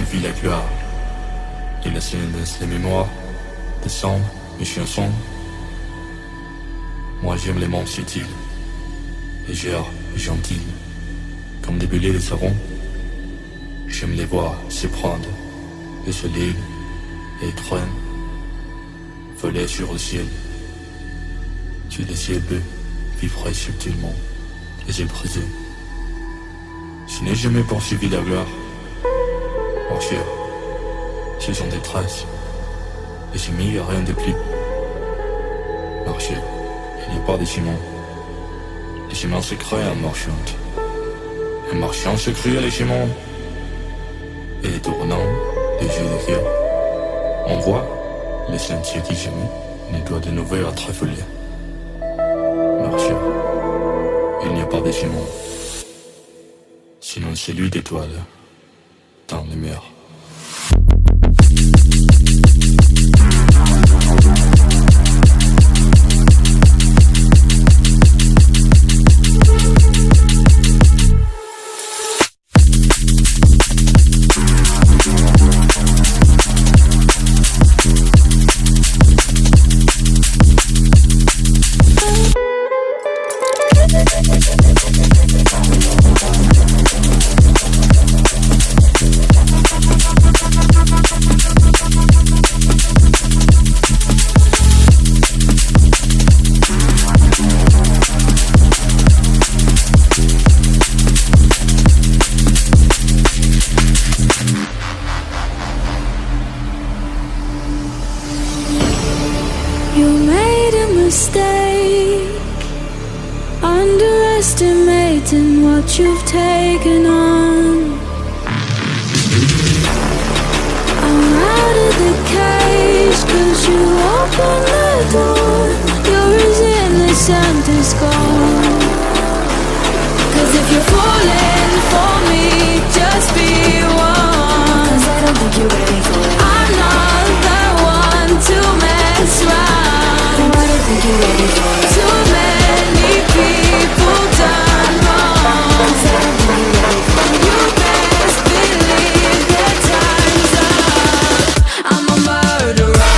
suivi la gloire. Et la scène laisse les mémoires descendre, mes chiens sombres. Moi j'aime les mondes subtils, légères et gentils, comme des belets de savon. J'aime les voir se prendre et se liguent et traînent, voler sur le ciel. Tu le ciel bleu vibrer subtilement, les yeux brisés. Je n'ai jamais poursuivi la gloire. Marcher, ce sont des traces, et j'ai mis rien de plus. Marcher, il n'y a pas de ciment. Les chemins se créent en marchant. Un marchand se crée les chemins. Et tournant les yeux de cœur, on voit les sentiers qui jamais ne doit de nouveau être foulés. Marcher, il n'y a pas de ciment. Sinon celui d'étoiles dans les mers. Underestimating what you've taken on. I'm out of the cage, 'cause you opened the door. Your innocent is gone. 'Cause if you're falling for me, just be one. 'Cause I don't think you're ready for it. I'm not the one to mess around. I don't think you're ready for it. Too many people done wrong. 'Cause I don't think you're ready for it. You best believe that time's up. I'm a murderer.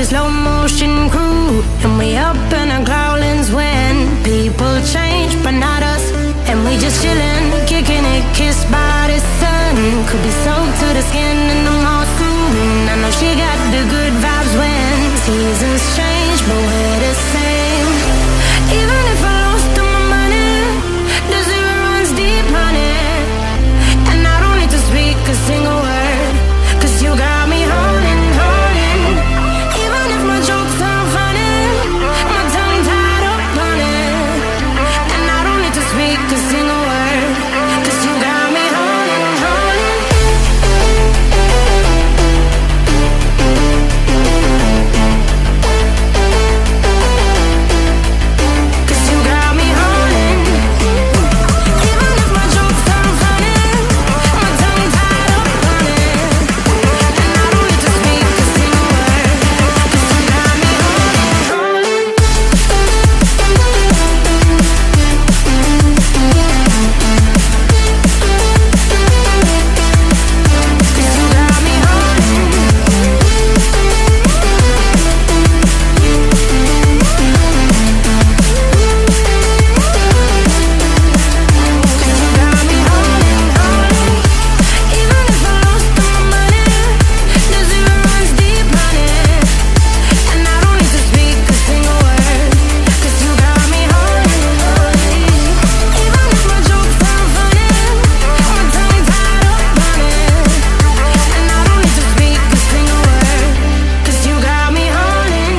a slow motion crew, and we up in our growlings when people change, but not us. And we just chillin', kicking it, kissed by the sun. Could be soaked to the skin in the mall soon. I know she got the good vibes when seasons change, but we're the same. Even if I lost all my money, the zero runs deep, honey. And I don't need to speak a single word, 'cause you got me holding, holding. Even if my jokes aren't funny, my tongue tied up on it. And I don't need to speak a single word, 'cause you got me holding, holding. 'Cause you got me holding. Even if my jokes aren't funny, my tongue tied up on it. And I don't need to speak a single word, 'cause you got me holding, holding. 'Cause you got me holding. 'Cause you got me holding, holding. Even if I lost all my money, the zero runs deep, honey. And I don't need to speak a single word, 'cause you got me holding, holding. Even if my jokes aren't funny, my tongue tied up on it. And I don't need to speak a single word, 'cause you got me holding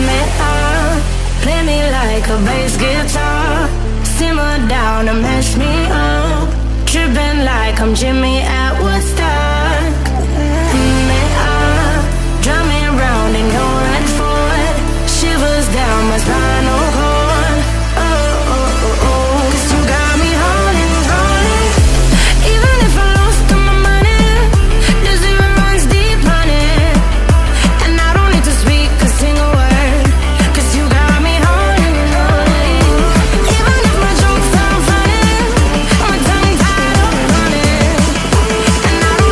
me up. Play me like a bass guitar, simmer down and mash me up. Tripping like I'm Jimmy at Woodstock. Me up, drumming round in your red Ford, shivers down my spinal cord. Oh, oh, oh, oh. 'Cause you got me holding, holding. Even if I lost all my money, the zero runs deep, honey. And I don't need to speak a single word, 'cause you got me holding, holding. Even if my jokes aren't funny, my tongue tied up on it. And I don't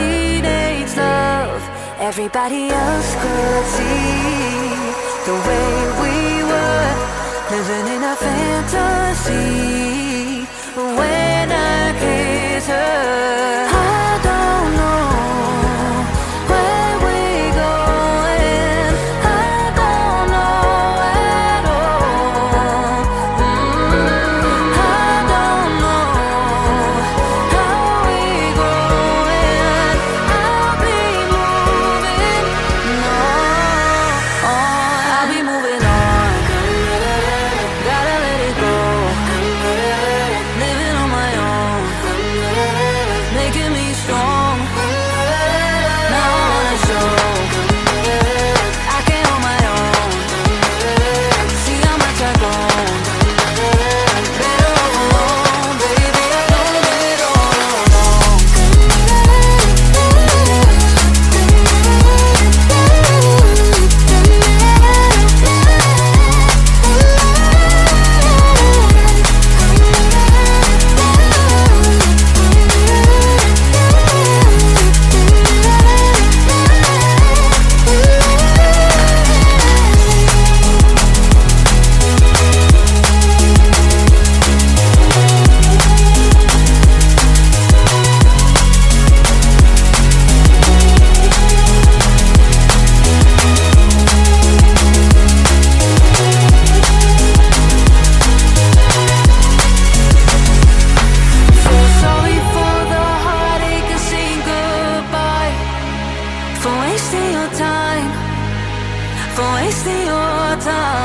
teenage love. Everybody else could see the way we were, living in a fantasy. When I kiss her, I don't know where we're going. I don't know at all. I don't know how we're growing. I'll be moving on. I'll be moving on. Gotta let it go. Living on my own, making me strong. Now I wanna show I can hold my own. See how much I've grown. Better off alone, baby. I know it all along. Sorry for the heartache and saying goodbye, for wasting your time, for wasting your time.